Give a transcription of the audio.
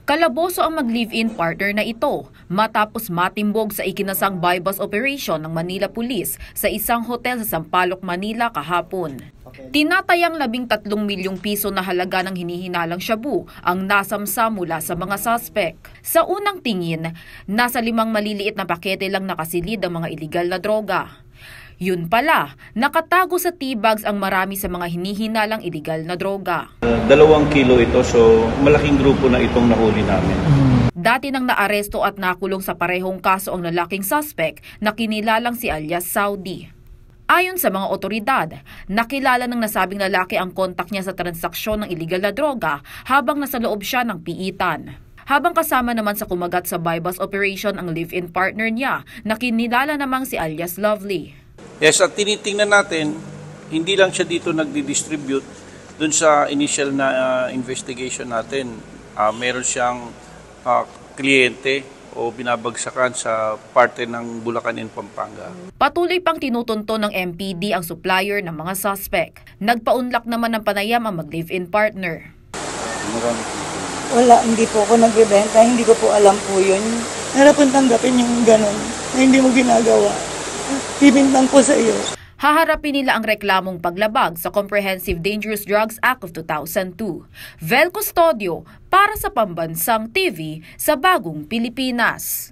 Kalaboso ang mag-live-in partner na ito matapos matimbog sa ikinasang buy-bust operation ng Manila Police sa isang hotel sa Sampaloc, Manila kahapon. Tinatayang 13 milyong piso na halaga ng hinihinalang shabu ang nasamsa mula sa mga suspect. Sa unang tingin, nasa 5 maliliit na pakete lang nakasilid ang mga iligal na droga. Yun pala, nakatago sa tea bags ang marami sa mga hinihinalang iligal na droga. 2 kilo ito, so malaking grupo na itong nahuli namin. Dati nang naaresto at nakulong sa parehong kaso ang lalaking suspect na kinilalang si alias Saudi. Ayon sa mga otoridad, nakilala ng nasabing lalaki ang kontak niya sa transaksyon ng iligal na droga habang nasa loob siya ng piitan. Habang kasama naman sa kumagat sa buy-bust operation ang live-in partner niya na kinilala namang si alias Lovely. Yes, at tinitingnan natin, hindi lang siya dito nagdi-distribute. Dun sa initial na investigation natin, meron siyang kliyente o binabagsakan sa parte ng Bulacan and Pampanga. Patuloy pang tinutunto ng MPD ang supplier ng mga suspect. Nagpaunlak naman ng panayam ang mag-live-in partner. Wala, hindi po ako nagbebenta, hindi ko po alam po yun. Harapon tanggapin yung gano'n na hindi mo ginagawa. Bibintang po sa iyo. Haharapin nila ang reklamong paglabag sa Comprehensive Dangerous Drugs Act of 2002. Vel Custodio para sa Pambansang TV sa Bagong Pilipinas.